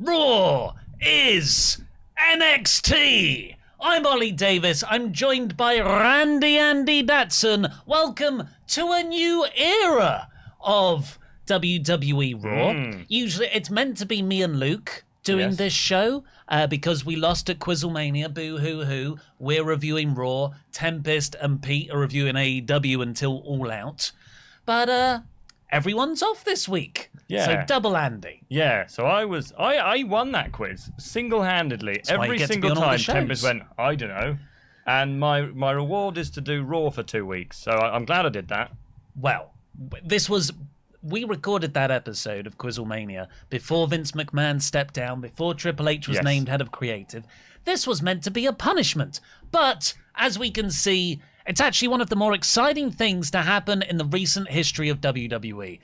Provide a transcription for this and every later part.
Raw is NXT. I'm Ollie Davis. I'm joined by Randy Andy Datsun. Welcome to a new era of WWE Raw. Usually it's meant to be me and Luke doing this show because we lost at Quizzlemania. Boo-hoo-hoo. We're reviewing Raw. Tempest and Pete are reviewing AEW until All Out. But everyone's off this week. Yeah. So double Andy. Yeah, so I won that quiz single-handedly. Every single time Tempest went, I don't know. And my reward is to do Raw for 2 weeks. So I'm glad I did that. Well, we recorded that episode of Quizzlemania before Vince McMahon stepped down, before Triple H was named head of creative. This was meant to be a punishment. But as we can see, it's actually one of the more exciting things to happen in the recent history of WWE.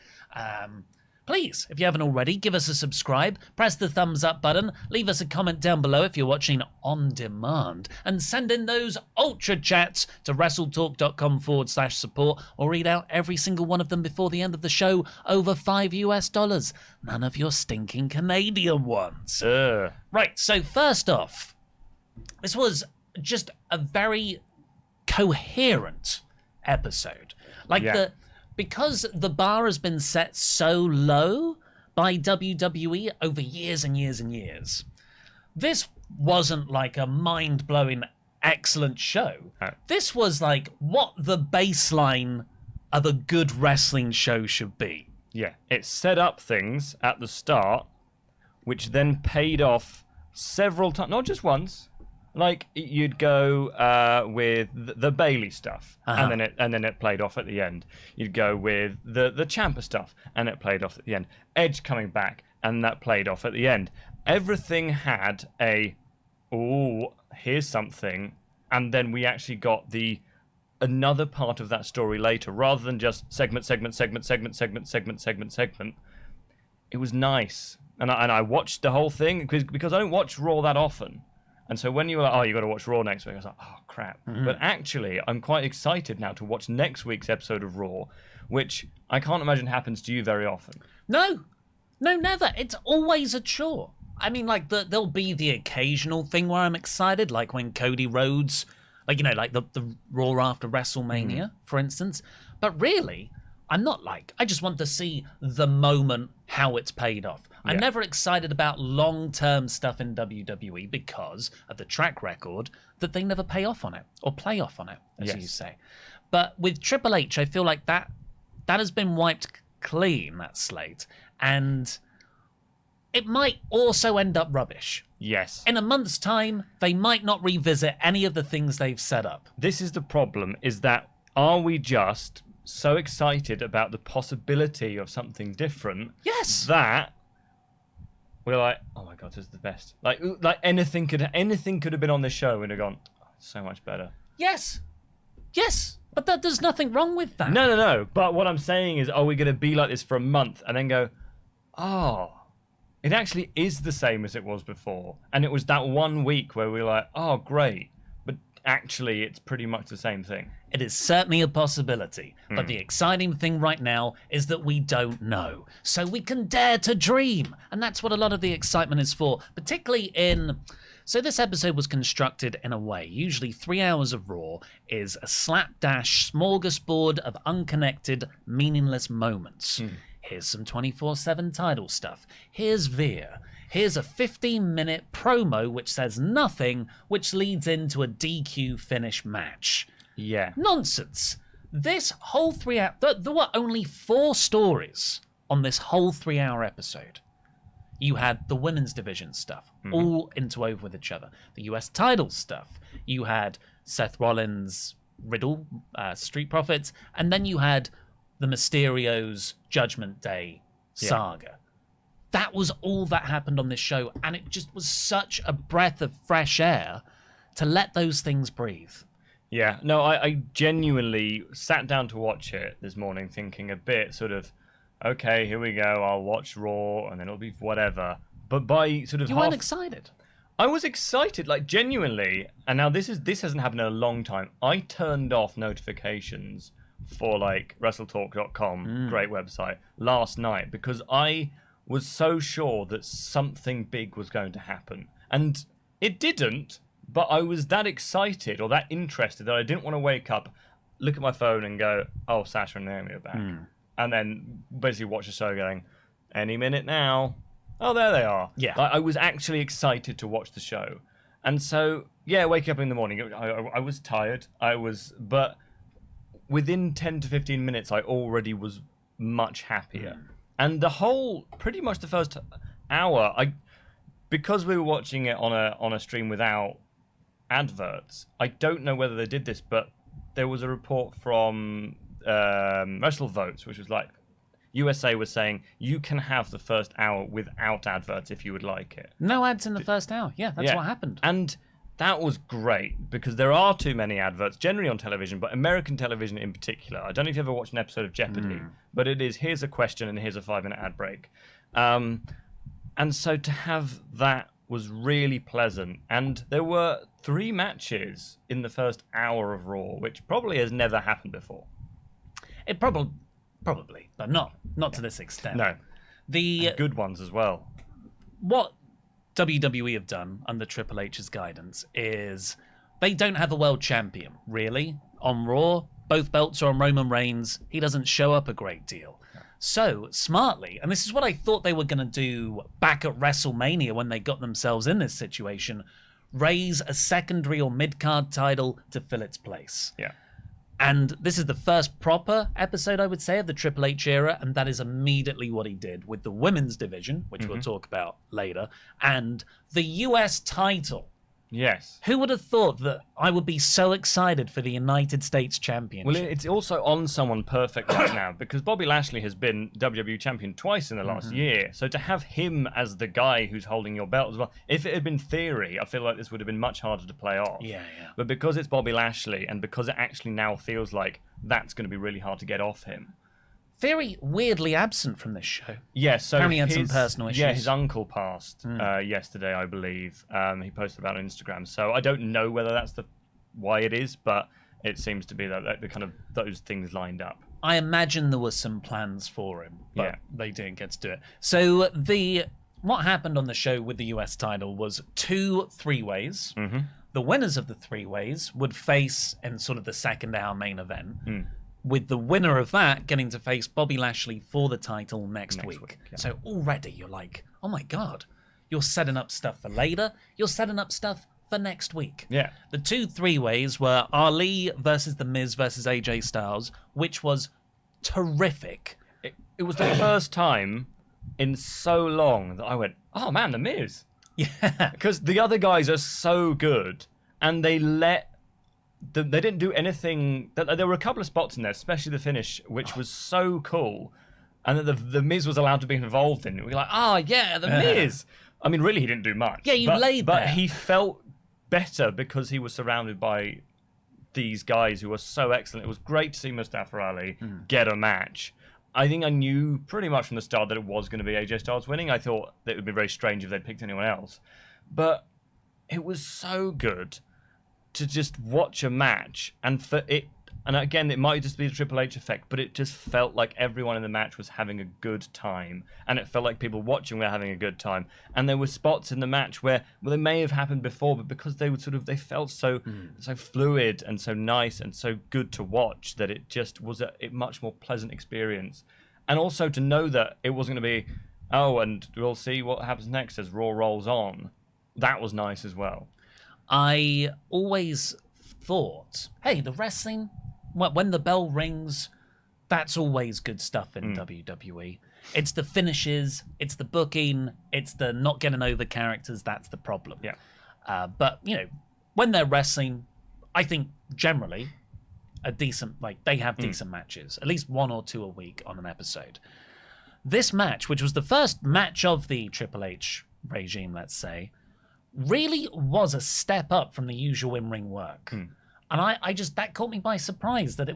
Please, if you haven't already, give us a subscribe, press the thumbs up button, leave us a comment down below if you're watching on demand, and send in those Ultrachats to WrestleTalk.com/support, or read out every single one of them before the end of the show over $5. None of your stinking Canadian ones. Right, so first off, this was just a very coherent episode. Because the bar has been set so low by WWE over years and years and years, this wasn't like a mind-blowing excellent show. This was like what the baseline of a good wrestling show should be. Yeah, it set up things at the start, which then paid off several times, not just once. Like, you'd go with the Bailey stuff, and then it played off at the end. You'd go with the Ciampa stuff, and it played off at the end. Edge coming back, and that played off at the end. Everything had here's something, and then we actually got another part of that story later, rather than just segment. It was nice, and I watched the whole thing because I don't watch Raw that often. And so when you were like, you got to watch Raw next week, I was like, oh, crap. But actually, I'm quite excited now to watch next week's episode of Raw, which I can't imagine happens to you very often. No, never. It's always a chore. I mean, like, there'll be the occasional thing where I'm excited, like when Cody Rhodes, like the Raw after WrestleMania, for instance. But really, I'm not I just want to see the moment, how it's paid off. I'm never excited about long-term stuff in WWE because of the track record that they never pay off on it, or play off on it, as you say. But with Triple H, I feel like that has been wiped clean, that slate. And it might also end up rubbish. Yes. In a month's time, they might not revisit any of the things they've set up. This is the problem, is that are we just so excited about the possibility of something different that we're like, oh my god, this is the best. Like anything could have been on this show and have gone, oh, it's so much better. Yes, but there's nothing wrong with that. No. But what I'm saying is, are we going to be like this for a month and then go, oh, it actually is the same as it was before, and it was that 1 week where we were like, oh, great, but actually it's pretty much the same thing. It is certainly a possibility, but the exciting thing right now is that we don't know. So we can dare to dream, and that's what a lot of the excitement is for, particularly So this episode was constructed in a way. Usually 3 hours of Raw is a slapdash smorgasbord of unconnected, meaningless moments. Here's some 24/7 title stuff. Here's Veer. Here's a 15-minute promo which says nothing, which leads into a DQ finish match. Yeah. Nonsense. This whole 3 hour... There were only 4 stories on this whole 3-hour episode. You had the women's division stuff, all interwoven with each other. The US title stuff. You had Seth Rollins, Riddle, Street Profits, and then you had the Mysterios Judgment Day saga. That was all that happened on this show, and it just was such a breath of fresh air to let those things breathe. Yeah, no, I genuinely sat down to watch it this morning thinking a bit sort of, okay, here we go, I'll watch Raw, and then it'll be whatever. But by sort of You weren't excited? I was excited, like genuinely, and now this hasn't happened in a long time. I turned off notifications for like WrestleTalk.com, great website, last night, because I was so sure that something big was going to happen. And it didn't, but I was that excited or that interested that I didn't want to wake up, look at my phone and go, oh, Sasha and Naomi are back. And then basically watch the show going, any minute now. Oh, there they are. Yeah. Like, I was actually excited to watch the show. And so, yeah, waking up in the morning, I was tired. But within 10 to 15 minutes, I already was much happier. And pretty much the first hour, because we were watching it on a stream without adverts, I don't know whether they did this, but there was a report from WrestleVotes, which was like, USA was saying you can have the first hour without adverts if you would like it. No ads in the first hour. Yeah, that's what happened. And that was great because there are too many adverts generally on television, but American television in particular. I don't know if you ever watched an episode of Jeopardy, but it is here's a question and here's a 5-minute ad break. And so to have that was really pleasant. And there were 3 matches in the first hour of Raw, which probably has never happened before. It probably, but not to this extent. No. The good ones as well. What WWE have done under Triple H's guidance is they don't have a world champion, really, on Raw. Both belts are on Roman Reigns. He doesn't show up a great deal. So, smartly, and this is what I thought they were going to do back at WrestleMania when they got themselves in this situation, raise a secondary or mid-card title to fill its place. Yeah. And this is the first proper episode, I would say, of the Triple H era, and that is immediately what he did with the women's division, which we'll talk about later, and the US title. Yes. Who would have thought that I would be so excited for the United States Championship? Well, it's also on someone perfect right now because Bobby Lashley has been WWE Champion twice in the last year. So to have him as the guy who's holding your belt as well, if it had been Theory, I feel like this would have been much harder to play off. Yeah. But because it's Bobby Lashley and because it actually now feels like that's going to be really hard to get off him. Very weirdly absent from this show. Yeah, so apparently he had some personal issues. Yeah, his uncle passed yesterday, I believe. He posted about it on Instagram. So I don't know whether that's why it is, but it seems to be that the kind of those things lined up. I imagine there were some plans for him, but they didn't get to do it. So what happened on the show with the US title was 2 3-ways. The winners of the 3-ways would face in sort of the second hour main event. With the winner of that getting to face Bobby Lashley for the title next week. Yeah. So already you're like, oh my God, you're setting up stuff for later. You're setting up stuff for next week. Yeah. The 2 3-ways were Ali versus The Miz versus AJ Styles, which was terrific. It was the first time in so long that I went, oh man, The Miz. Yeah. Because the other guys are so good and they didn't do anything. There were a couple of spots in there, especially the finish, which was so cool, and that the Miz was allowed to be involved in. We were like, the Miz. I mean, really, he didn't do much. Yeah, but he felt better because he was surrounded by these guys who were so excellent. It was great to see Mustafa Ali get a match. I think I knew pretty much from the start that it was going to be AJ Styles winning. I thought that it would be very strange if they'd picked anyone else, but it was so good to just watch a match and again, it might just be the Triple H effect, but it just felt like everyone in the match was having a good time, and it felt like people watching were having a good time. And there were spots in the match where they may have happened before, but because they would they felt so fluid and so nice and so good to watch that it just was a much more pleasant experience. And also to know that it wasn't going to be, and we'll see what happens next as Raw rolls on. That was nice as well. I always thought, hey, the wrestling, when the bell rings, that's always good stuff in WWE. It's the finishes, it's the booking, it's the not getting over characters, that's the problem. Yeah. But, when they're wrestling, I think generally they have decent matches, at least 1 or 2 a week on an episode. This match, which was the first match of the Triple H regime, let's say, really was a step up from the usual in-ring work. And I just, that caught me by surprise that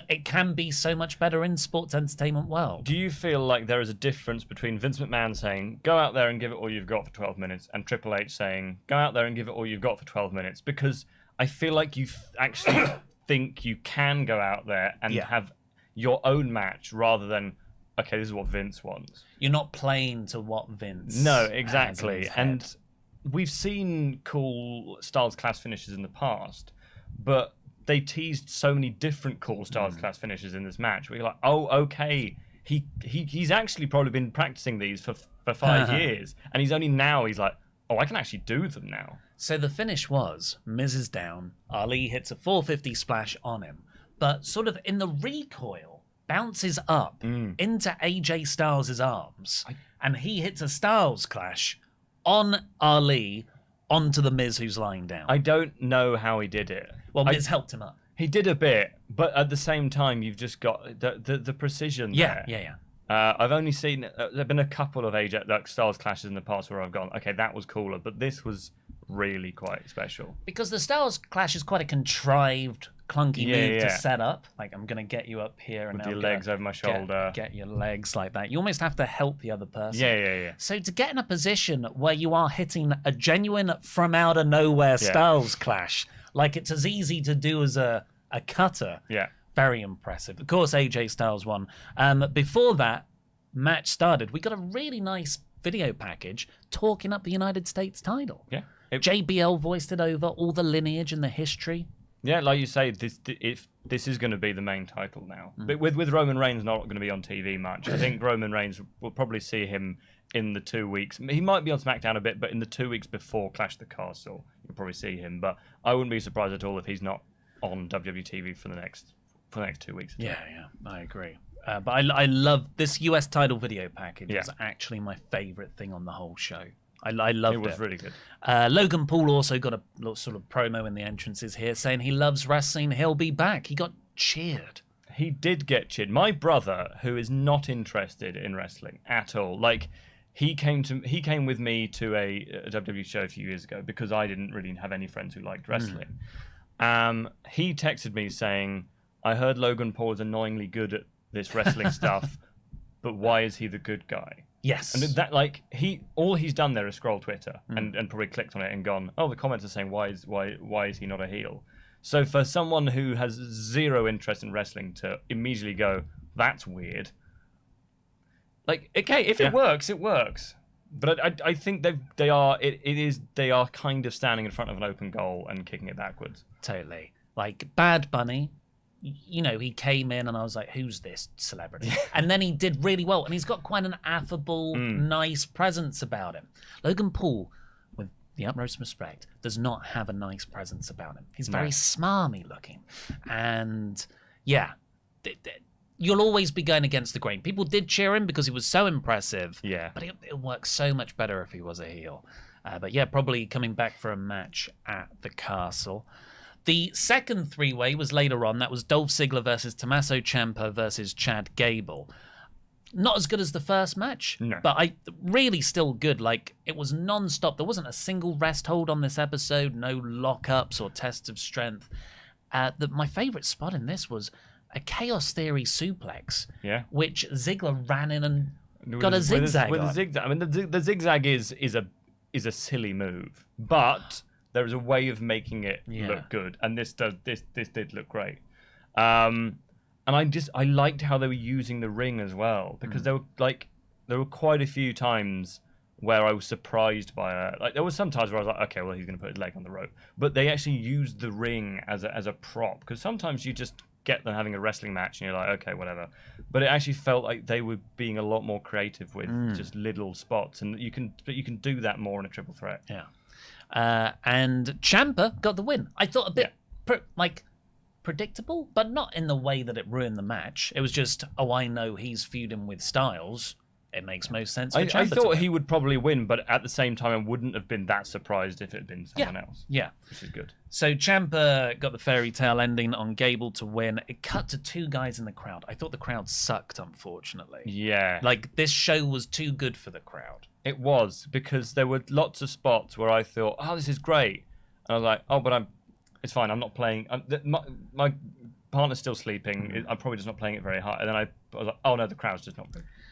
it can be so much better in sports entertainment world. Do you feel like there is a difference between Vince McMahon saying, go out there and give it all you've got for 12 minutes, and Triple H saying, go out there and give it all you've got for 12 minutes? Because I feel like you actually think you can go out there and have your own match rather than, okay, this is what Vince wants. You're not playing to what Vince. No, has in exactly. his head. And we've seen cool Styles Clash finishes in the past, but they teased so many different cool Styles Clash finishes in this match. We're like, oh, okay, he's actually probably been practicing these for 5 years, and he's like, oh, I can actually do them now. So the finish was Miz is down, Ali hits a 450 splash on him, but sort of in the recoil, bounces up into AJ Styles' arms, and he hits a Styles Clash on Ali onto the Miz who's lying down. I don't know how he did it. Well, Miz helped him up. He did a bit, but at the same time, you've just got the precision there. Yeah. I've only seen there've been a couple of Styles Clashes in the past where I've gone, okay, that was cooler, but this was really quite special. Because the Styles Clash is quite a contrived, clunky move to set up. Like, I'm going to get you up here and with your legs over my shoulder. Get your legs like that. You almost have to help the other person. Yeah. So to get in a position where you are hitting a genuine from out of nowhere Styles Clash, like it's as easy to do as a cutter. Yeah. Very impressive. Of course, AJ Styles won. Before that match started, we got a really nice video package talking up the United States title. Yeah. JBL voiced it over, all the lineage and the history. Yeah, like you say, this is going to be the main title now. But with Roman Reigns not going to be on TV much, I think Roman Reigns will probably see him in the 2 weeks. He might be on SmackDown a bit, but in the 2 weeks before Clash the Castle, you'll probably see him. But I wouldn't be surprised at all if he's not on WWE TV for the next 2 weeks. Yeah, I agree. But I love this US title video package. It's actually my favorite thing on the whole show. I loved it. It was really good. Logan Paul also got a little sort of promo in the entrances here saying he loves wrestling. He'll be back. He got cheered. He did get cheered. My brother, who is not interested in wrestling at all, like he came with me to a WWE show a few years ago because I didn't really have any friends who liked wrestling. He texted me saying, "I heard Logan Paul is annoyingly good at this wrestling stuff, but why is he the good guy?" Yes. And that, like, all he's done there is scroll Twitter and probably clicked on it and gone, oh, the comments are saying why is he not a heel? So for someone who has zero interest in wrestling to immediately go, that's weird. Like, okay, if it works, it works. But I think they are kind of standing in front of an open goal and kicking it backwards. Totally. Like Bad Bunny, you know, he came in and I was like, who's this celebrity? And then he did really well. And he's got quite an affable, nice presence about him. Logan Paul, with the utmost respect, does not have a nice presence about him. He's very smarmy looking. And yeah, you'll always be going against the grain. People did cheer him because he was so impressive. Yeah. But it works so much better if he was a heel. But yeah, probably coming back for a match at the Castle. The second three-way was later on. That was Dolph Ziggler versus Tommaso Ciampa versus Chad Gable. Not as good as the first match, but really still good. Like, it was non-stop. There wasn't a single rest hold on this episode, no lockups or tests of strength. My favorite spot in this was a Chaos Theory suplex, which Ziggler ran in and got a zigzag on. I mean, the zigzag is a silly move, but there is a way of making it look good, and this did look great. And I liked how they were using the ring as well, because there were quite a few times where I was surprised by it. Like, there were some times where I was like, okay, well, he's going to put his leg on the rope, but they actually used the ring as a prop, because sometimes you just get them having a wrestling match and you're like, okay, whatever. But it actually felt like they were being a lot more creative with just little spots, and you can do that more in a triple threat. Yeah. And Ciampa got the win. I thought a bit predictable, but not in the way that it ruined the match. It was just, I know he's feuding with Styles. It makes most sense for Ciampa I thought he would probably win, but at the same time, I wouldn't have been that surprised if it had been someone else. Yeah. Which is good. So Ciampa got the fairy tale ending on Gable to win. It cut to two guys in the crowd. I thought the crowd sucked, unfortunately. Yeah. Like, this show was too good for the crowd. It was, because there were lots of spots where I thought, oh, this is great. And I was like, oh, but it's fine. I'm not playing. My partner's still sleeping. I'm probably just not playing it very hard. And then I was like, oh, no, the crowd's just not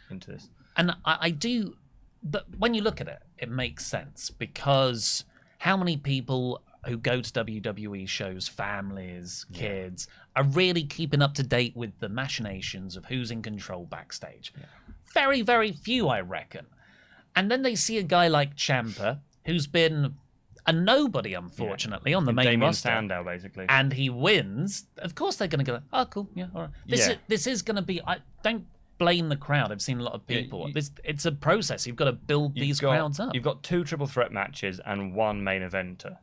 into this. And I do, but when you look at it, it makes sense, because how many people who go to WWE shows, families, kids, are really keeping up to date with the machinations of who's in control backstage. Yeah. Very, very few, I reckon. And then they see a guy like Ciampa, who's been a nobody, unfortunately, on the main roster. Sandow, basically. And he wins. Of course they're going to go, oh, cool, yeah, all right. This is going to be... don't blame the crowd. I've seen a lot of people. It's a process. You've got to build these crowds up. You've got 2 triple threat matches and 1 main eventer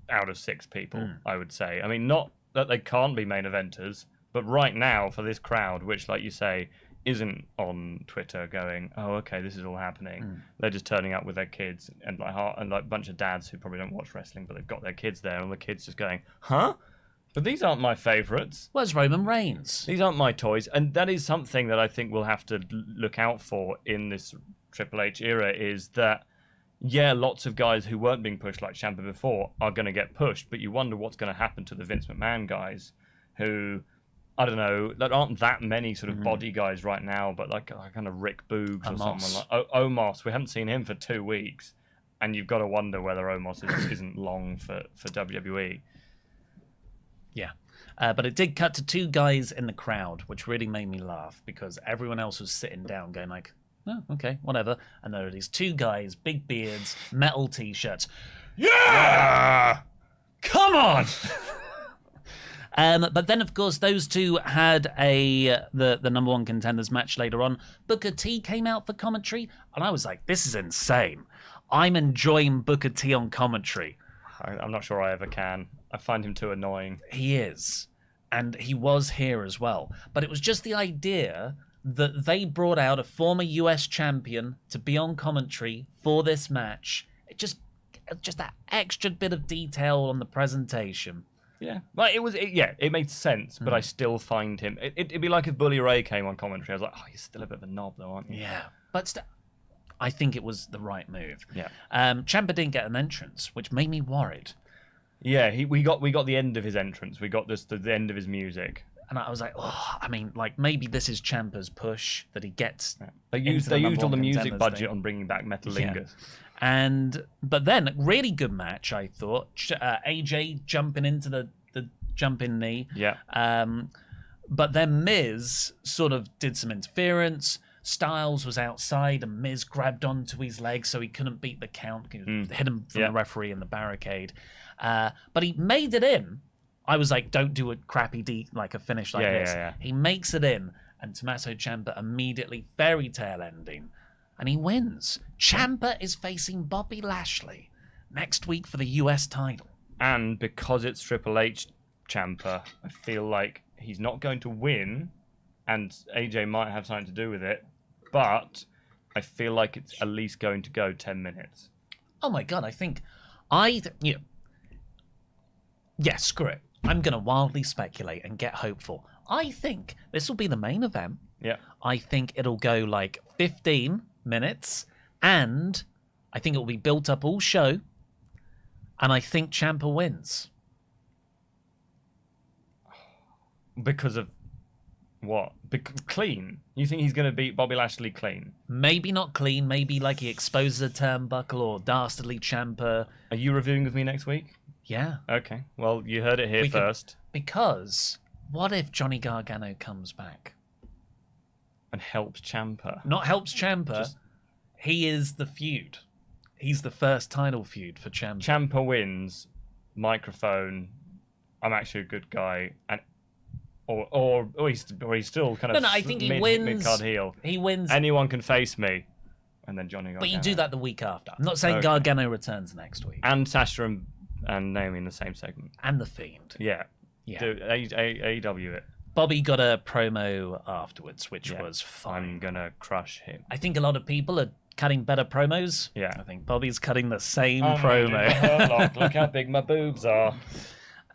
out of 6 people, I would say. I mean, not that they can't be main eventers, but right now, for this crowd, which, like you say, isn't on Twitter going, oh, okay, this is all happening. They're just turning up with their kids and like a bunch of dads who probably don't watch wrestling, but they've got their kids there, and the kids just going, huh? But these aren't my favourites. Where's Roman Reigns? These aren't my toys. And that is something that I think we'll have to look out for in this Triple H era, is that, yeah, lots of guys who weren't being pushed like Ciampa before are going to get pushed, but you wonder what's going to happen to the Vince McMahon guys who, I don't know, there aren't that many sort of body guys right now, but like kind of Rick Boogs or someone like Omos. We haven't seen him for 2 weeks, and you've got to wonder whether Omos isn't long for WWE. Yeah. But it did cut to 2 guys in the crowd, which really made me laugh because everyone else was sitting down going like, oh, okay, whatever. And there are these 2 guys, big beards, metal T-shirts. Yeah! Come on! But then, of course, those 2 had the number 1 contenders match later on. Booker T came out for commentary, and I was like, this is insane. I'm enjoying Booker T on commentary. I'm not sure I ever can. I find him too annoying. He is. And he was here as well. But it was just the idea that they brought out a former US champion to be on commentary for this match. It just that extra bit of detail on the presentation. Yeah. Like it made sense, but I still find him... It'd be like if Bully Ray came on commentary. I was like, oh, you're still a bit of a knob though, aren't you? Yeah. But I think it was the right move. Yeah. Ciampa didn't get an entrance, which made me worried. Yeah, we got the end of his entrance. We got the end of his music. And I was like, oh, I mean, like maybe this is Ciampa's push that he gets. Yeah. They used all the music budget on bringing back Metalingus. Yeah. But then, really good match, I thought. AJ jumping into the jumping knee. Yeah. But then Miz sort of did some interference. Styles was outside and Miz grabbed onto his leg so he couldn't beat the count. Hit him from the referee in the barricade. But he made it in. I was like, don't do a crappy like a finish like this. Yeah. He makes it in, and Tommaso Ciampa immediately fairy tale ending, and he wins. Ciampa is facing Bobby Lashley next week for the US title. And because it's Triple H Ciampa, I feel like he's not going to win, and AJ might have something to do with it, but I feel like it's at least going to go 10 minutes. Oh my God, I think... Yeah, screw it. I'm going to wildly speculate and get hopeful. I think this will be the main event. Yeah. I think it'll go like 15 minutes, and I think it will be built up all show, and I think Ciampa wins. Because of what? Clean? You think he's going to beat Bobby Lashley clean? Maybe not clean. Maybe like he exposes a turnbuckle or dastardly Ciampa. Are you reviewing with me next week? Yeah. Okay. Well, you heard it here first. Because what if Johnny Gargano comes back? And helps Ciampa? Not helps Ciampa. He is the feud. He's the first title feud for Ciampa. Ciampa wins. Microphone. I'm actually a good guy. And or he's still kind of... No, I think he wins. Mid-card heel. He wins. Anyone can face me. And then Johnny Gargano. But you do that the week after. I'm not saying Gargano returns next week. And Sasha and Naomi in the same segment. And The Fiend. Yeah. Do AEW it. Bobby got a promo afterwards, which was fine. I'm going to crush him. I think a lot of people are cutting better promos. Yeah. I think Bobby's cutting the same promo. Look how big my boobs are.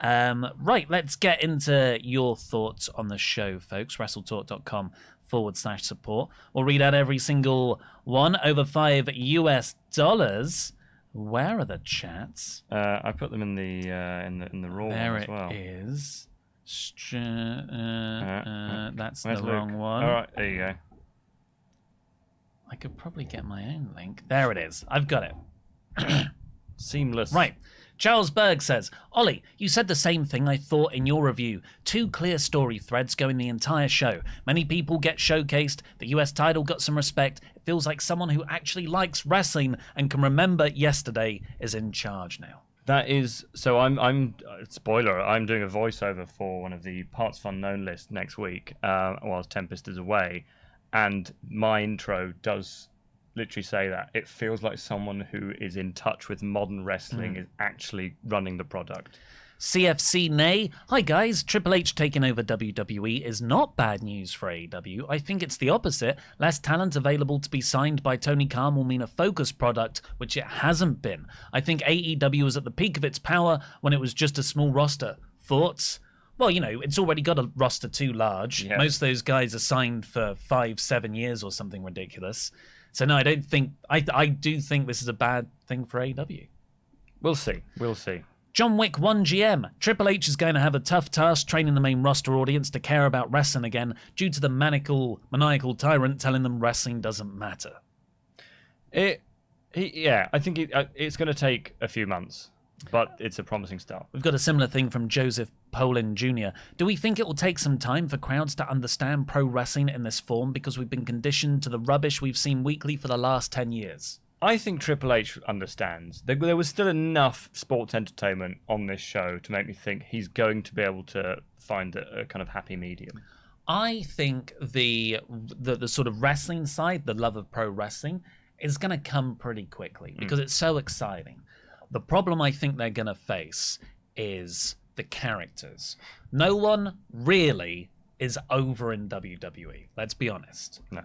Right, let's get into your thoughts on the show, folks. WrestleTalk.com/support. We'll read out every single one. Over $5. Where are the chats? I put them in the raw one as well. There it is. That's the wrong one. All right, there you go. I could probably get my own link. There it is. I've got it. Seamless. Right. Charles Berg says, Ollie, you said the same thing I thought in your review. 2 clear story threads going the entire show. Many people get showcased. The US title got some respect. It feels like someone who actually likes wrestling and can remember yesterday is in charge now. That is, so I'm spoiler, I'm doing a voiceover for one of the partsFUNknown lists next week whilst Tempest is away, and my intro does literally say that. It feels like someone who is in touch with modern wrestling is actually running the product. CFC Nay, hi guys, Triple H taking over WWE is not bad news for AEW. I think it's the opposite. Less talent available to be signed by Tony Khan will mean a focused product, which it hasn't been. I think AEW was at the peak of its power when it was just a small roster. Thoughts? Well, you know, it's already got a roster too large. Yeah. Most of those guys are signed for 5-7 years or something ridiculous. So no, I don't think, I do think this is a bad thing for AEW. We'll see. John Wick 1GM. Triple H is going to have a tough task training the main roster audience to care about wrestling again due to the maniacal tyrant telling them wrestling doesn't matter. I think it's going to take a few months, but it's a promising start. We've got a similar thing from Joseph Polin Jr. Do we think it will take some time for crowds to understand pro wrestling in this form because we've been conditioned to the rubbish we've seen weekly for the last 10 years? I think Triple H understands. There was still enough sports entertainment on this show to make me think he's going to be able to find a kind of happy medium. I think the sort of wrestling side, the love of pro wrestling, is going to come pretty quickly because it's so exciting. The problem I think they're going to face is the characters. No one really is over in WWE. Let's be honest. No.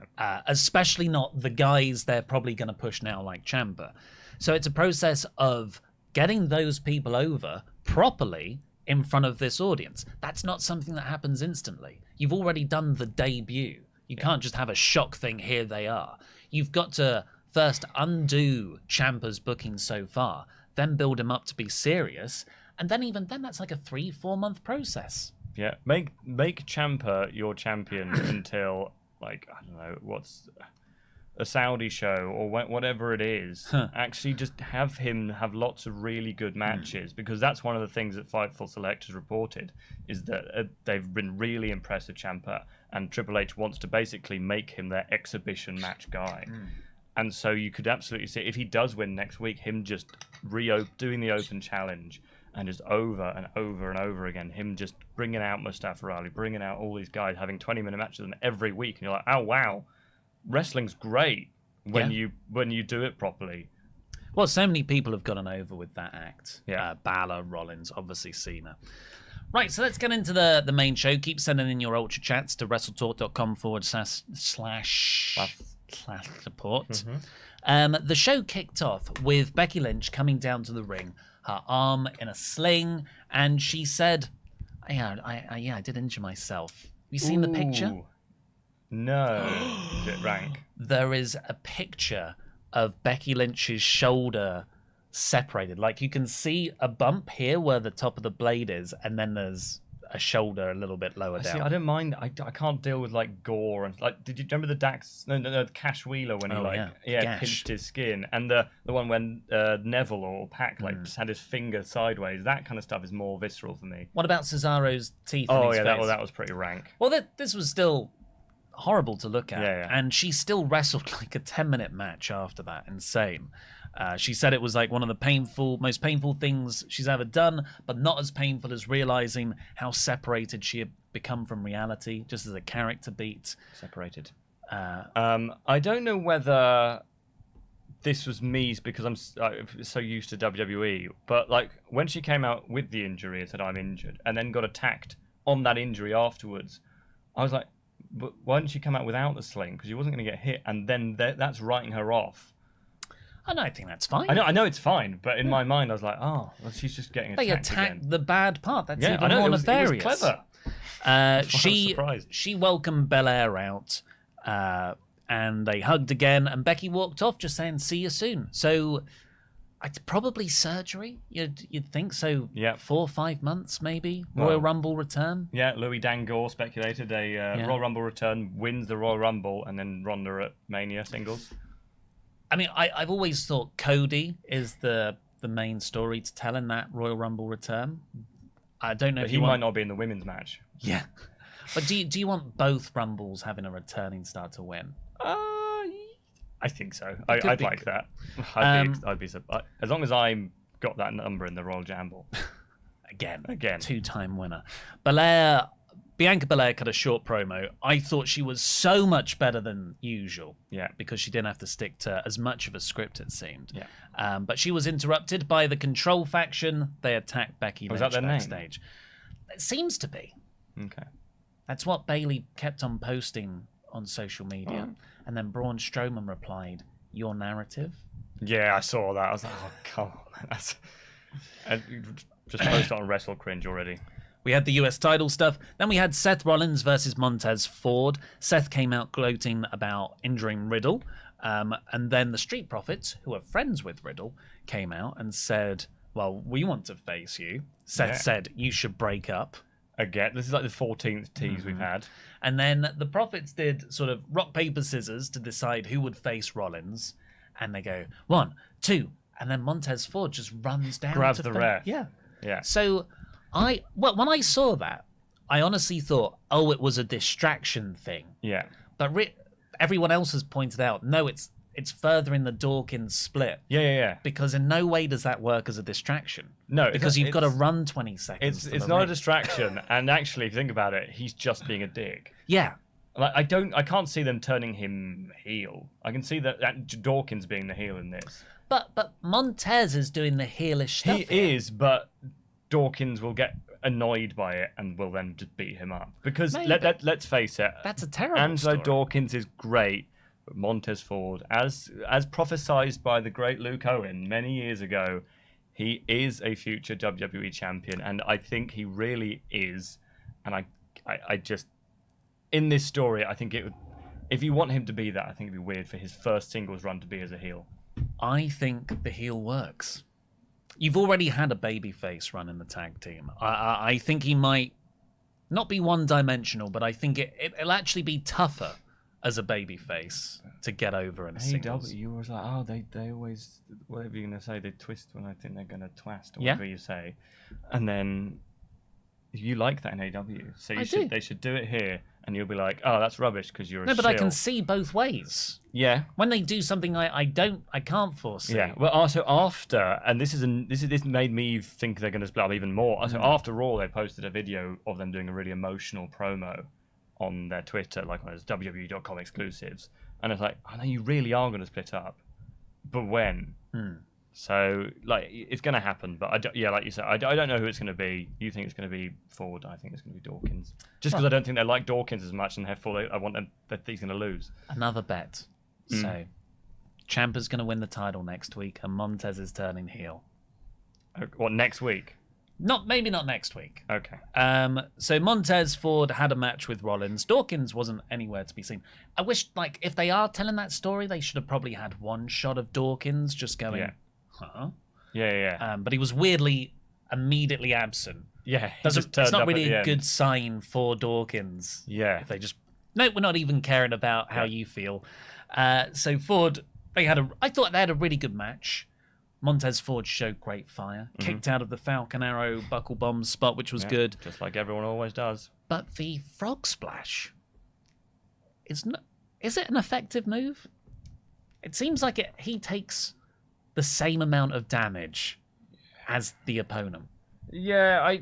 Especially not the guys they're probably going to push now like Ciampa. So it's a process of getting those people over properly in front of this audience. That's not something that happens instantly. You've already done the debut. You can't just have a shock thing, here they are. You've got to first undo Ciampa's booking so far, then build him up to be serious, and then even then that's like a 3-4 month process. Yeah, make Ciampa your champion until, like, I don't know, what's a Saudi show or whatever it is. Actually just have him have lots of really good matches, because that's one of the things that Fightful Select has reported, is that they've been really impressed with Ciampa, and Triple H wants to basically make him their exhibition match guy. And so you could absolutely see, if he does win next week, him just doing the open challenge, and just over and over and over again, him just bringing out Mustafa Ali, bringing out all these guys, having 20-minute matches with them every week, and you're like, oh wow, wrestling's great when you do it properly. Well, so many people have gotten over with that act. Yeah, Balor, Rollins, obviously Cena. Right, so let's get into the main show. Keep sending in your Ultrachats to WrestleTalk.com/support. The show kicked off with Becky Lynch coming down to the ring, her arm in a sling, and she said, I did injure myself. Have you seen the picture? No. Is it rank? There is a picture of Becky Lynch's shoulder separated. Like, you can see a bump here where the top of the blade is, and then there's a shoulder a little bit lower down. See, I don't mind. I can't deal with like gore and like. Did you remember the Cash Wheeler when he pinched his skin, and the one when Neville or Pac had his finger sideways? That kind of stuff is more visceral for me. What about Cesaro's teeth? Oh yeah, that was pretty rank. Well, this was still horrible to look at, and she still wrestled like a 10-minute match after that. Insane. She said it was like one of the most painful things she's ever done, but not as painful as realizing how separated she had become from reality, just as a character beat. Separated. I don't know whether this was me because I'm so used to WWE, but like when she came out with the injury and said I'm injured, and then got attacked on that injury afterwards, I was like, but why didn't she come out without the sling? Because she wasn't going to get hit, and then that's writing her off. And I think that's fine. I know it's fine, but in my mind I was like, oh, well, she's just getting attacked. They attacked again. The bad part. That's even more nefarious. It was clever. She welcomed Belair out, and they hugged again, and Becky walked off just saying, see you soon. So it's probably surgery, you'd think. So 4 or 5 months maybe, Royal Rumble return. Yeah, Louis Dangor speculated a Royal Rumble return, wins the Royal Rumble, and then Ronda at Mania singles. I mean, I've always thought Cody is the the main story to tell in that Royal Rumble return. I don't know But if he you might want... not be in the women's match. Yeah. But do you want both Rumbles having a returning star to win? I think so. I'd like that. I'd be surprised. As long as I got that number in the Royal Jamble. Again. 2-time winner. Bianca Belair cut a short promo. I thought she was so much better than usual. Yeah. Because she didn't have to stick to as much of a script, it seemed. Yeah. But she was interrupted by the Control faction. They attacked Becky Lynch backstage. It seems to be. Okay. That's what Bayley kept on posting on social media. And then Braun Strowman replied, "Your narrative?" Yeah, I saw that. I was like, oh, come on. That's... Just post it on Wrestle Cringe already. We had the US title stuff. Then we had Seth Rollins versus Montez Ford. Seth came out gloating about injuring Riddle. And then the Street Profits, who are friends with Riddle, came out and said, well, we want to face you. Seth said, you should break up. Again, this is like the 14th tease we've had. And then the Profits did sort of rock, paper, scissors to decide who would face Rollins. And they go, 1, 2. And then Montez Ford just runs down. Grabs the ref. Yeah. Yeah. So when I saw that, I honestly thought, oh, it was a distraction thing. Yeah. But everyone else has pointed out, no, it's furthering the Dawkins split. Yeah. Because in no way does that work as a distraction. No, because you've got to run 20 seconds. It's not a distraction, and actually, if you think about it, he's just being a dick. Yeah. Like I can't see them turning him heel. I can see that Dawkins being the heel in this. But Montez is doing the heelish stuff. He is, but Dawkins will get annoyed by it and will then just beat him up. Because let's face it, that's a terrible Angelo story. Dawkins is great, but Montez Ford, as prophesized by the great Luke Owen many years ago, he is a future WWE champion, and I think he really is. And I just, in this story, I think it would, if you want him to be that, I think it'd be weird for his first singles run to be as a heel. I think the heel works. You've already had a babyface run in the tag team. I think he might not be one-dimensional, but I think it'll actually be tougher as a babyface to get over in a singles. You was like, oh, they always, whatever you're going to say, they twist when I think they're going to twist, or whatever you say. And then you like that in AEW. So they should do it here. And you'll be like, oh, that's rubbish because you're a shill. No, but I can see both ways. Yeah. When they do something I can't foresee. Yeah. Well, also after, and this made me think they're going to split up even more. So after Raw, they posted a video of them doing a really emotional promo on their Twitter, like on WWE.com exclusives. And it's like, I know you really are going to split up, but when? So, like, it's going to happen, but like you said, I don't know who it's going to be. You think it's going to be Ford? I think it's going to be Dawkins. Just because I don't think they like Dawkins as much, and therefore I want them that he's going to lose. Another bet. So, Ciampa's going to win the title next week, and Montez is turning heel. What, next week? Maybe not next week. Okay. So Montez Ford had a match with Rollins. Dawkins wasn't anywhere to be seen. I wish, like, if they are telling that story, they should have probably had one shot of Dawkins just going. Yeah. Huh? Yeah. But he was weirdly immediately absent. Yeah, it's not really a good sign for Dawkins. Yeah. If they just, no, we're not even caring about how you feel. So Ford, I thought they had a really good match. Montez Ford showed great fire. Kicked out of the Falcon Arrow buckle bomb spot, which was good. Just like everyone always does. But the frog splash, is it an effective move? It seems like he takes the same amount of damage as the opponent. Yeah,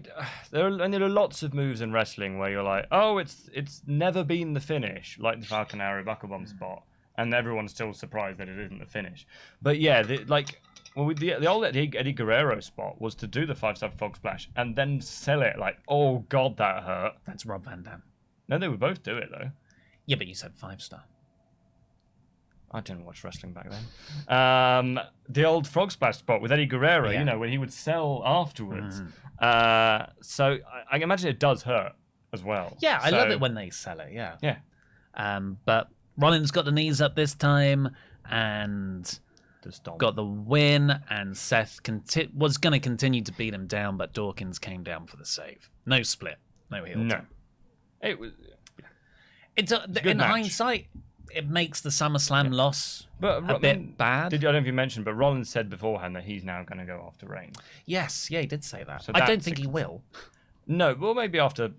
there are lots of moves in wrestling where you're like, oh, it's never been the finish, like the Falcon Arrow buckle bomb spot, and everyone's still surprised that it isn't the finish. But yeah, the old Eddie Guerrero spot was to do the 5-star frog splash and then sell it like, oh god, that hurt. That's Rob Van Dam. No, they would both do it though. Yeah, but you said 5-star. I didn't watch wrestling back then. The old frog splash spot with Eddie Guerrero, when he would sell afterwards. So I imagine it does hurt as well. Yeah, I love it when they sell it, yeah. Yeah. But Rollins got the knees up this time and got the win, and Seth was going to continue to beat him down, but Dawkins came down for the save. No split. No heel. No. It was... In hindsight, it makes the SummerSlam loss But a bit bad. I don't know if you mentioned, but Rollins said beforehand that he's now going to go after Reigns. Yes, yeah, he did say that. So I don't think he will. No, well, maybe after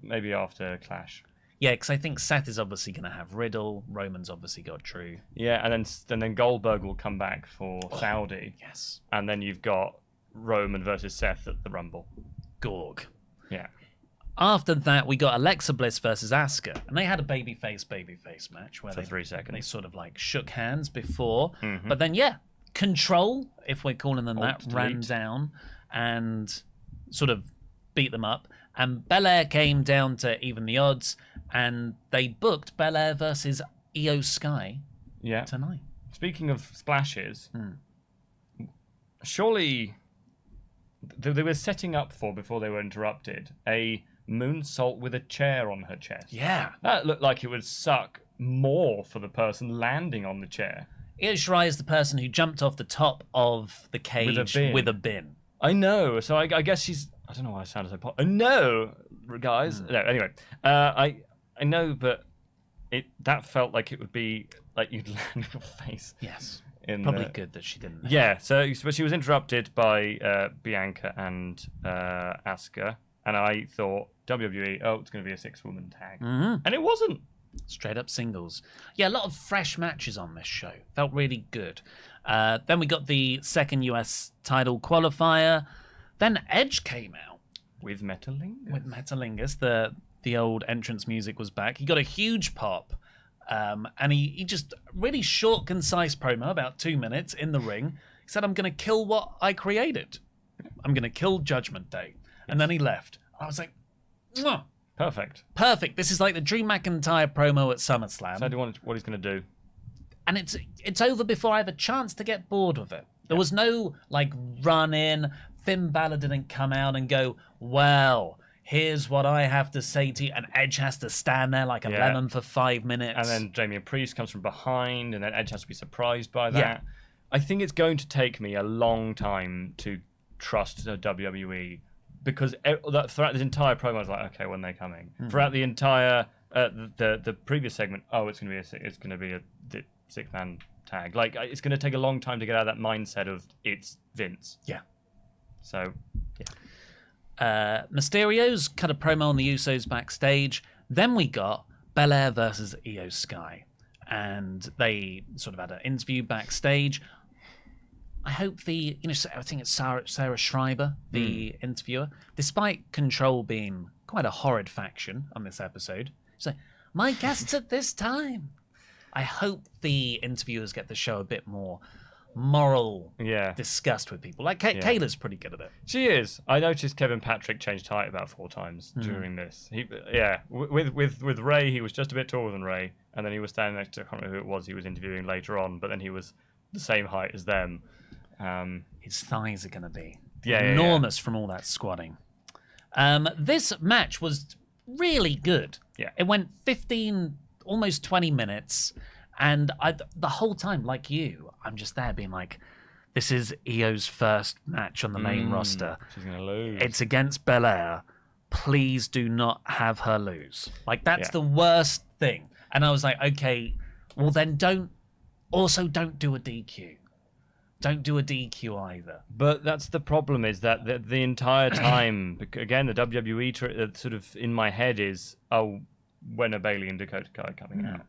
Clash. Yeah, because I think Seth is obviously going to have Riddle. Roman's obviously got Drew. Yeah, and then Goldberg will come back for Saudi. Yes. And then you've got Roman versus Seth at the Rumble. Gorg. Yeah. After that, we got Alexa Bliss versus Asuka, and they had a babyface match where For 3 seconds. They sort of like shook hands before, but then Control, if we're calling them that, ran down and sort of beat them up, and Belair came down to even the odds, and they booked Belair versus IYO SKY tonight. Speaking of splashes, surely they were setting up for, before they were interrupted, a moonsault with a chair on her chest. Yeah. That looked like it would suck more for the person landing on the chair. IYO SKY is the person who jumped off the top of the cage with a bin. I know. So I guess she's... I don't know why I sounded so... No, guys. No, anyway. I know, but that felt like it would be like you'd land on your face. Yes. Probably good that she didn't. Yeah, but she was interrupted by Bianca and Asuka, and I thought, WWE, it's going to be a 6-woman tag. And it wasn't. Straight up singles. Yeah, a lot of fresh matches on this show. Felt really good. Then we got the second US title qualifier. Then Edge came out. With Metalingus. With Metalingus. The old entrance music was back. He got a huge pop. And he just really short, concise promo, about 2 minutes in the ring. He said, I'm going to kill what I created. I'm going to kill Judgment Day. And then he left. I was like, mwah. Perfect. This is like the Drew McIntyre promo at SummerSlam. So I do want what he's going to do. And it's over before I have a chance to get bored with it. There was no like run in. Finn Balor didn't come out and go, well, here's what I have to say to you. And Edge has to stand there like a lemon for 5 minutes. And then Damian Priest comes from behind, and then Edge has to be surprised by that. Yeah. I think it's going to take me a long time to trust the WWE, because throughout this entire promo, I was like, okay, when are they coming? Throughout the entire the previous segment, it's going to be a 6-man tag. Like, it's going to take a long time to get out of that mindset of it's Vince. Yeah. So, Mysterios cut a promo on the Usos backstage. Then we got Belair versus IYO SKY, and they sort of had an interview backstage. I hope I think it's Sarah Schreiber, the interviewer, despite Control being quite a horrid faction on this episode. So, my guests at this time. I hope the interviewers get the show a bit more moral disgust with people. Like Kayla's pretty good at it. She is. I noticed Kevin Patrick changed height about 4 times during this. With Ray, he was just a bit taller than Ray, and then he was standing next to, I can't remember who it was he was interviewing later on, but then he was the same height as them. His thighs are going to be enormous from all that squatting. This match was really good. Yeah. It went 15, almost 20 minutes, and the whole time, like you, I'm just there being like, this is IYO's first match on the main roster. She's going to lose. It's against Belair. Please do not have her lose. Like, that's the worst thing. And I was like, okay, well then don't do a DQ. Don't do a DQ either. But that's the problem, is that the entire time, again, the WWE sort of in my head is, when are Bayley and Dakota Kai coming out?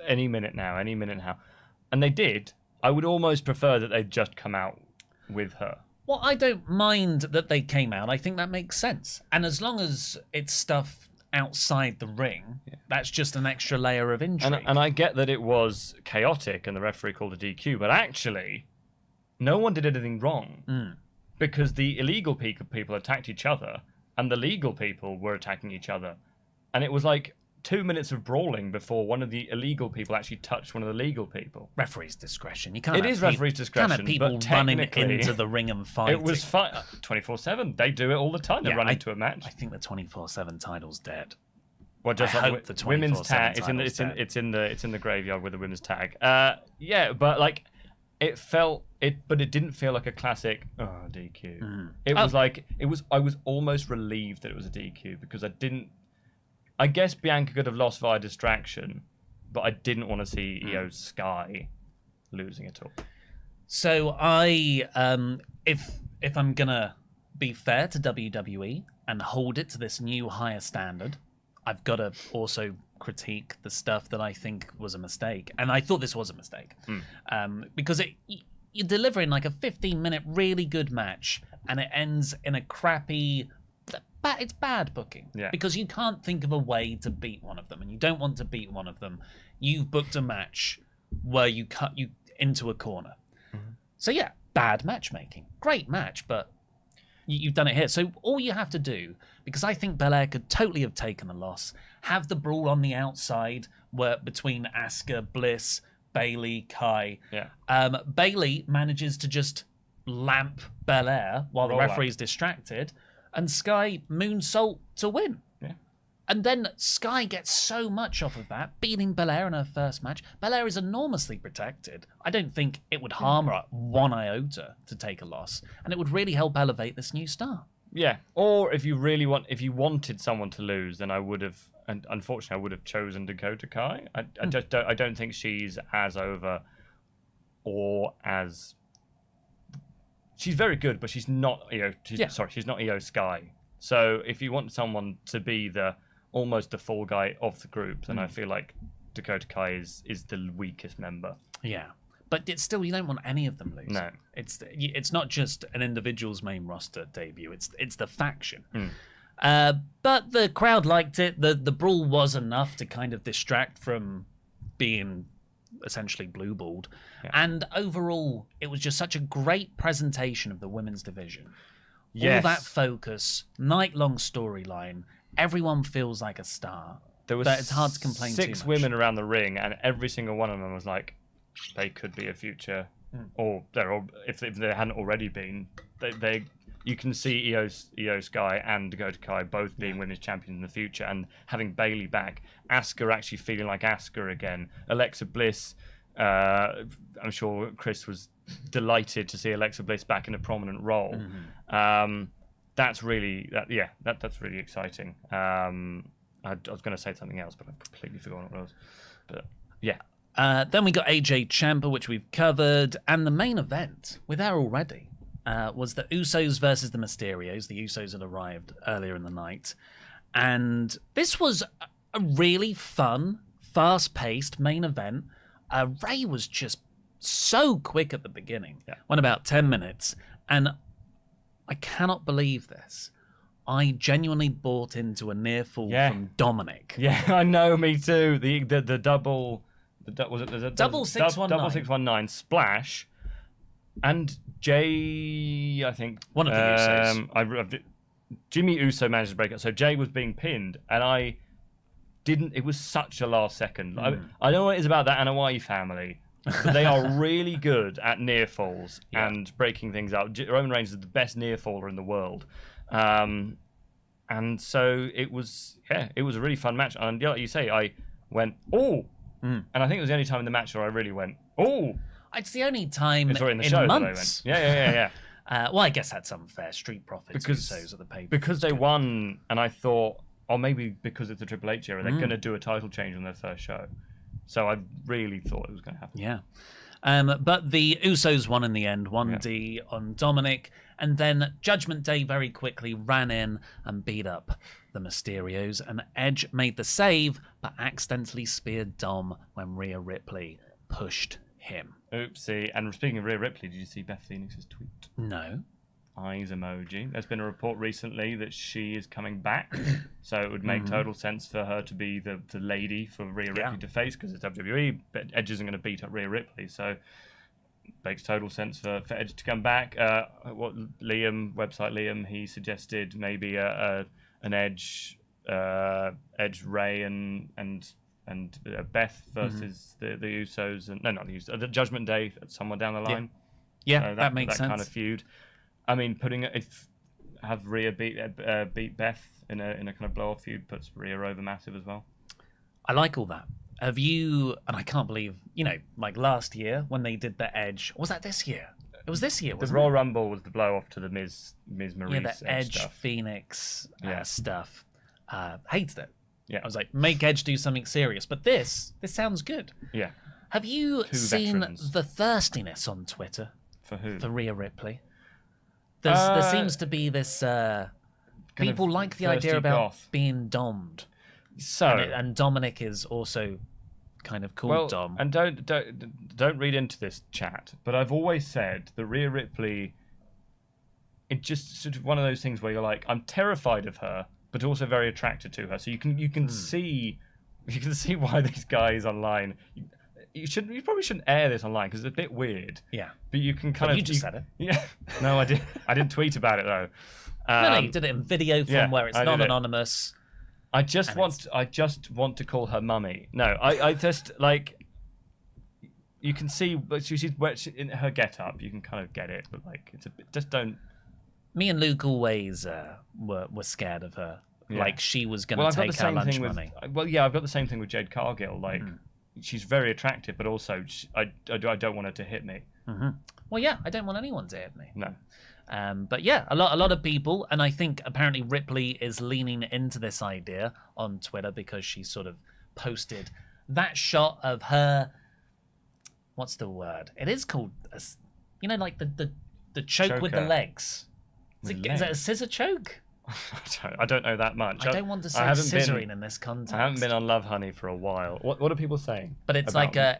Any minute now. And they did. I would almost prefer that they'd just come out with her. Well, I don't mind that they came out. I think that makes sense. And as long as it's stuff outside the ring, that's just an extra layer of intrigue. And I get that it was chaotic and the referee called a DQ, but actually, no one did anything wrong. Because the illegal people attacked each other and the legal people were attacking each other. And it was like 2 minutes of brawling before one of the illegal people actually touched one of the legal people. Referee's discretion. You can't. It is referee's discretion. Can't have people running into the ring and fighting. It was 24/7. They do it all the time. They run into a match. I think the 24/7 title's dead. Well, just I like hope the women's tag. It's in the graveyard with the women's tag. But like it felt it, but it didn't feel like a classic DQ. It was like I was almost relieved that it was a DQ because I guess Bianca could have lost via distraction, but I didn't want to see IYO SKY losing at all. So I, if I'm gonna be fair to WWE and hold it to this new higher standard, I've got to also critique the stuff that I think was a mistake, and I thought this was a mistake, because you're delivering like a 15-minute really good match, and it ends in a crappy. It's bad booking, because you can't think of a way to beat one of them, and you don't want to beat one of them. You've booked a match where you cut you into a corner. So yeah, bad matchmaking. Great match, but you've done it here. So all you have to do, because I think Belair could totally have taken the loss, have the brawl on the outside where between Asuka, Bliss, Bayley, Kai. Bayley manages to just lamp Belair while the referee's distracted, and Sky moonsault to win. And then Sky gets so much off of that, beating Belair in her first match. Belair is enormously protected. I don't think it would harm her one iota to take a loss, and it would really help elevate this new star. Yeah, or if you wanted someone to lose, then I would have, and unfortunately, I would have chosen Dakota Kai. I don't think she's as over, or as. She's very good, but she's not. She's not IYO SKY. So if you want someone to be almost the fall guy of the group, then I feel like Dakota Kai is the weakest member. Yeah, but it's still, you don't want any of them losing. No, it's not just an individual's main roster debut. It's the faction. But the crowd liked it. The brawl was enough to kind of distract from being essentially blue-balled. And overall, it was just such a great presentation of the women's division. All that focus, night-long storyline. Everyone feels like a star. It's hard to complain too much. 6 women around the ring, and every single one of them was like, they could be a future, or if they hadn't already been, you can see IYO SKY and Dakota Kai both being women's champions in the future, and having Bayley back, Asuka actually feeling like Asuka again, Alexa Bliss. I'm sure Chris was delighted to see Alexa Bliss back in a prominent role. That's really that's really exciting. I was going to say something else, but I've completely forgotten what it was. But yeah. Then we got AJ Ciampa, which we've covered, and the main event, we're there already, was the Usos versus the Mysterios. The Usos had arrived earlier in the night, and this was a really fun, fast-paced main event. Ray was just so quick at the beginning. Went about 10 minutes, and I cannot believe this. I genuinely bought into a near fall from Dominic. Yeah, I know, me too. The double, was it the double 619? Double 619 splash, and Jay, I think one of the Usos. Jimmy Uso managed to break it. So Jay was being pinned, and I didn't. It was such a last second. I don't know what it is about that Anoa'i family. But they are really good at near falls and breaking things up. Roman Reigns is the best near faller in the world, and so it was a really fun match. And like you say, I went and I think it was the only time in the match where I really went It's the only time in the show months. That I went. Well, I guess that's unfair. Street Profits Usos at the paper because they won, and I thought, maybe because it's a Triple H era, they're going to do a title change on their first show. So I really thought it was going to happen. Yeah. But the Usos won in the end, 1D on Dominic. And then Judgment Day very quickly ran in and beat up the Mysterios. And Edge made the save, but accidentally speared Dom when Rhea Ripley pushed him. Oopsie. And speaking of Rhea Ripley, did you see Beth Phoenix's tweet? No. Eyes emoji. There's been a report recently that she is coming back, so it would make total sense for her to be the lady for Rhea Ripley to face, because it's WWE, but Edge isn't going to beat up Rhea Ripley, so it makes total sense for Edge to come back. Website Liam, he suggested maybe an Edge Ray and Beth versus the Usos, and not the Usos, the Judgment Day somewhere down the line. Yeah, that makes sense. That kind of feud. I mean, have Rhea beat Beth in a kind of blow-off feud puts Rhea over massive as well. I like all that. Have you? And I can't believe, like last year when they did the Edge. Was that this year? It was this year, wasn't it? The Royal Rumble was the blow-off to the Miz Maurice the Edge stuff. Phoenix stuff. Hated it. I was like, make Edge do something serious. But this sounds good. Yeah. Have you seen veterans. the thirstiness on Twitter? For who? For Rhea Ripley. There seems to be this... people like the idea about being dommed. So... And Dominic is also kind of called Dom. And don't read into this, chat, but I've always said that Rhea Ripley... It's just sort of one of those things where you're like, I'm terrified of her, but also very attracted to her. So you can see why these guys online... You probably shouldn't air this online because it's a bit weird. Yeah. But you can kind of... You just said it. Yeah. No, I didn't tweet about it, though. No, you did it in video form where it's not anonymous. I just want to call her mummy. No, I just, like... You can see... She's in her get-up. You can kind of get it, but, like, it's a bit... Just don't... Me and Luke always were scared of her. Yeah. Like, she was going to take our lunch money. Well, yeah, I've got the same thing with Jade Cargill. Like... She's very attractive, but also I don't want her to hit me. Mm-hmm. Well, yeah, I don't want anyone to hit me. No. But yeah, a lot of people, and I think apparently Ripley is leaning into this idea on Twitter because she sort of posted that shot of her. What's the word? It is called, like the choke with the legs. Is that a scissor choke? I don't know that much. I don't want to say scissoring in this context. I haven't been on Love Honey for a while. What are people saying? But it's like a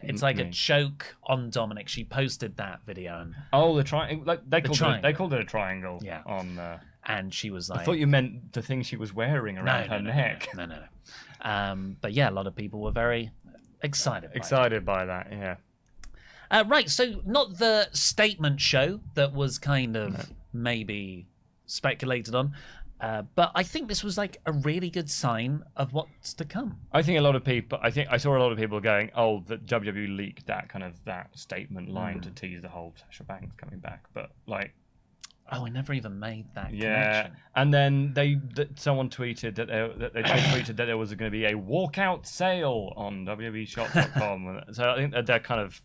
choke on Dominic. She posted that video. And the triangle. Like they called it a triangle. Yeah. And she was like, I thought you meant the thing she was wearing around her neck. No. But yeah, a lot of people were very excited. By that. Yeah. Right. So not the statement show that was kind of maybe speculated on. But I think this was like a really good sign of what's to come. I saw a lot of people going, "Oh, that WWE leaked that statement line to tease the whole Sasha Banks coming back." But like, I never even made that connection. Yeah, and then someone tweeted that there was going to be a walkout sale on WWEshop.com. So I think that they're kind of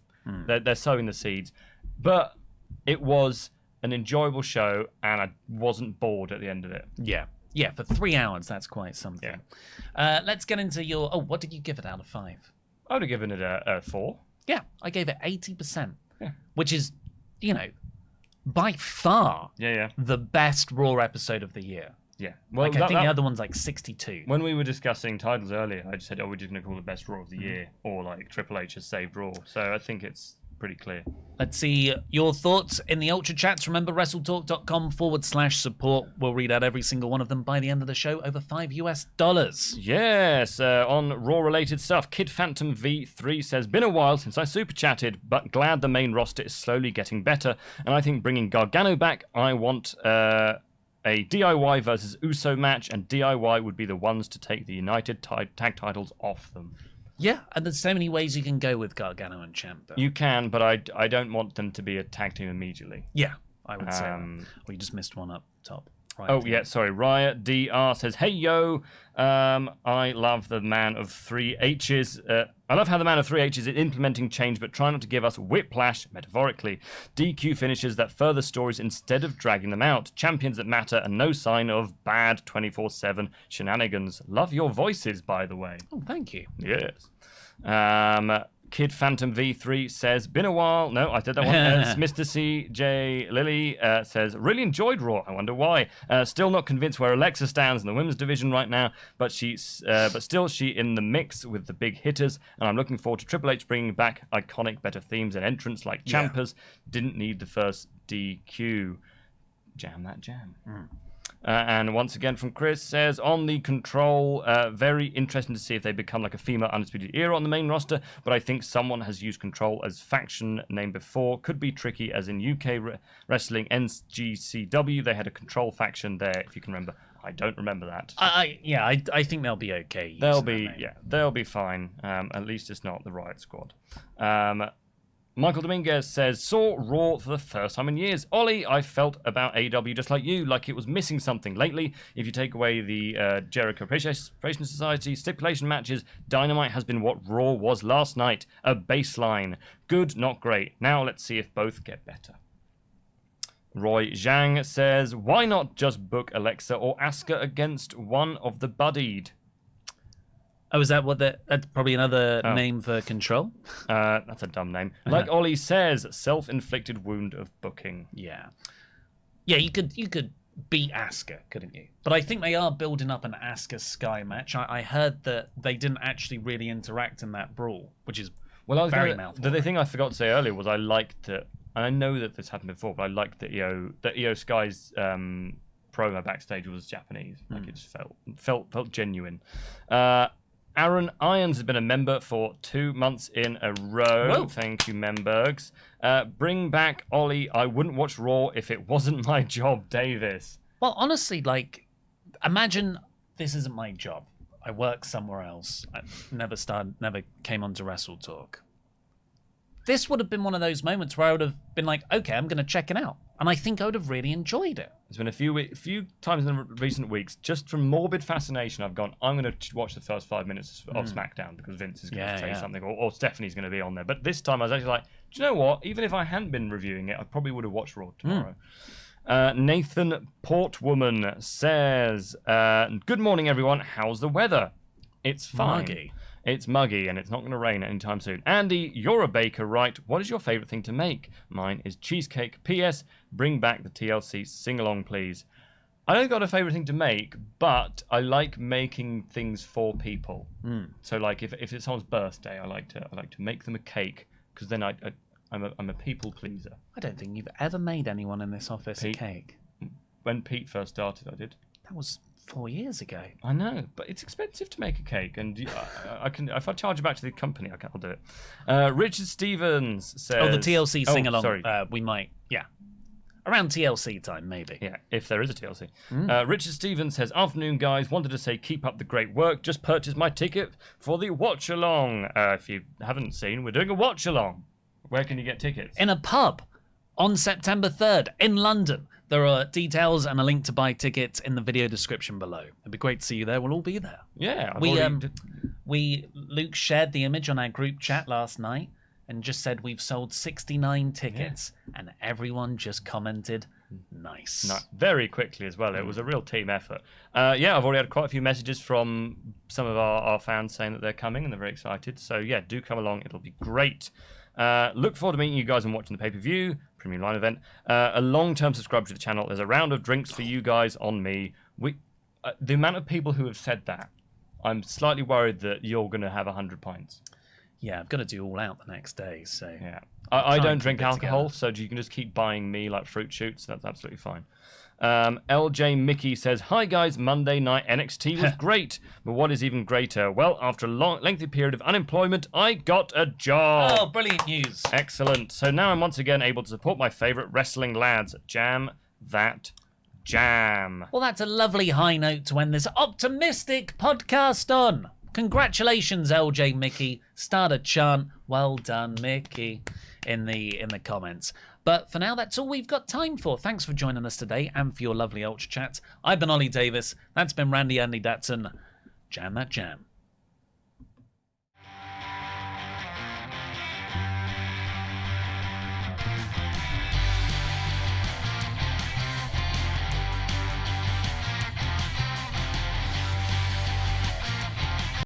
they're sowing the seeds, but it was an enjoyable show, and I wasn't bored at the end of it. Yeah, for 3 hours, that's quite something. Yeah. Let's get into your... Oh, what did you give it out of 5? I would have given it a 4. Yeah, I gave it 80%, which is, by far the best Raw episode of the year. Yeah. Well, I think the other one's like 62. When we were discussing titles earlier, I just said, we're just going to call it Best Raw of the Year, or like Triple H has saved Raw. So I think it's pretty clear. Let's see your thoughts in the Ultrachats. Remember, WrestleTalk.com/support. We'll read out every single one of them by the end of the show. Over $5. Yes, on Raw-related stuff, Kid Phantom V3 says, been a while since I super chatted, but glad the main roster is slowly getting better. And I think bringing Gargano back, I want a DIY versus Uso match, and DIY would be the ones to take the United tag titles off them. Yeah, and there's so many ways you can go with Gargano and Ciampa. You can, but I don't want them to be a tag team immediately. Yeah, I would say that. Well, you just missed one up top. Riot DR says, hey, yo, I love the man of 3 H's. I love how the man of 3 H's is implementing change, but try not to give us whiplash, metaphorically. DQ finishes that further stories instead of dragging them out. Champions that matter, and no sign of bad 24/7 shenanigans. Love your voices, by the way. Oh, thank you. Yes. Kid Phantom V3 says, been a while. No, I did that one. Mr. CJ Lilly says, really enjoyed Raw. I wonder why. Still not convinced where Alexa stands in the women's division right now, but still she in the mix with the big hitters, and I'm looking forward to Triple H bringing back iconic better themes and entrants like Ciampa's. Didn't need the first DQ. Jam that jam. And once again from Chris says, on the Control, very interesting to see if they become like a female Undisputed Era on the main roster, but I think someone has used Control as faction name before. Could be tricky, as in UK wrestling NGCW, they had a Control faction there, if you can remember. I don't remember that. I think they'll be okay. They'll be fine. At least it's not the Riot Squad. Michael Dominguez says, saw Raw for the first time in years. Ollie, I felt about AEW just like you, like it was missing something. Lately, if you take away the Jericho Appreciation Society stipulation matches, Dynamite has been what Raw was last night, a baseline. Good, not great. Now let's see if both get better. Roy Zhang says, why not just book Alexa or Asuka against one of the buddied? Oh, is that what that's probably another name for control? That's a dumb name. Like Oli says, self-inflicted wound of booking. Yeah. Yeah, you could beat Asuka, couldn't you? But I think they are building up an Asuka Sky match. I heard that they didn't actually really interact in that brawl, which is very mouthful. The thing I forgot to say earlier was I liked it, and I know that this happened before, but I liked that IYO SKY's promo backstage was Japanese. Like it just felt genuine. Aaron Irons has been a member for 2 months in a row. Whoa. Thank you, Membergs. Bring back Ollie. I wouldn't watch Raw if it wasn't my job, Davis. Well, honestly, like, imagine this isn't my job. I work somewhere else. I never came on to WrestleTalk. This would have been one of those moments where I would have been like, okay, I'm going to check it out. And I think I would have really enjoyed it. There's been a few times in the recent weeks, just from morbid fascination, I've gone, I'm going to watch the first 5 minutes of SmackDown because Vince is going to say something, or Stephanie's going to be on there. But this time I was actually like, do you know what? Even if I hadn't been reviewing it, I probably would have watched Raw tomorrow. Nathan Portwoman says, good morning, everyone. How's the weather? It's fine. Muggy. It's muggy and it's not going to rain anytime soon. Andy, you're a baker, right? What is your favourite thing to make? Mine is cheesecake. P.S. Bring back the TLC sing-along, please. I don't got a favourite thing to make, but I like making things for people. So, like, if it's someone's birthday, I like to make them a cake because then I'm a people pleaser. I don't think you've ever made anyone in this office a cake. When Pete first started, I did. That was 4 years ago. I know, but it's expensive to make a cake, and I can if I charge it back to the company, I'll do it. Richard Stevens says, "Oh, the TLC sing along. Sorry. We might, around TLC time, maybe. Yeah, if there is a TLC." Richard Stevens says, "Afternoon, guys. Wanted to say keep up the great work. Just purchased my ticket for the watch along. If you haven't seen, we're doing a watch along. Where can you get tickets? In a pub on September 3rd in London. There are details and a link to buy tickets in the video description below. It'd be great to see you there. We'll all be there." Yeah, Luke shared the image on our group chat last night and just said we've sold 69 tickets, and everyone just commented, nice. Very quickly as well. It was a real team effort. I've already had quite a few messages from some of our fans saying that they're coming and they're very excited. So yeah, do come along. It'll be great. Look forward to meeting you guys and watching the pay-per-view premium line event. A long-term subscriber to the channel. There's a round of drinks for you guys on me. The amount of people who have said that, I'm slightly worried that you're going to have 100 pints. Yeah, I've got to do all out the next day. So yeah, I don't drink alcohol, so you can just keep buying me like fruit shoots. That's absolutely fine. LJ Mickey says, "Hi guys, Monday night NXT was great, but what is even greater? Well, after a lengthy period of unemployment, I got a job." Oh, brilliant news. Excellent. So now I'm once again able to support my favourite wrestling lads. Jam that jam. Well, that's a lovely high note to end this optimistic podcast on. Congratulations, LJ Mickey. Start a chant. Well done, Mickey, in the comments. But for now, that's all we've got time for. Thanks for joining us today and for your lovely Ultra Chats. I've been Ollie Davis. That's been Randy Andy Datson. Jam that jam.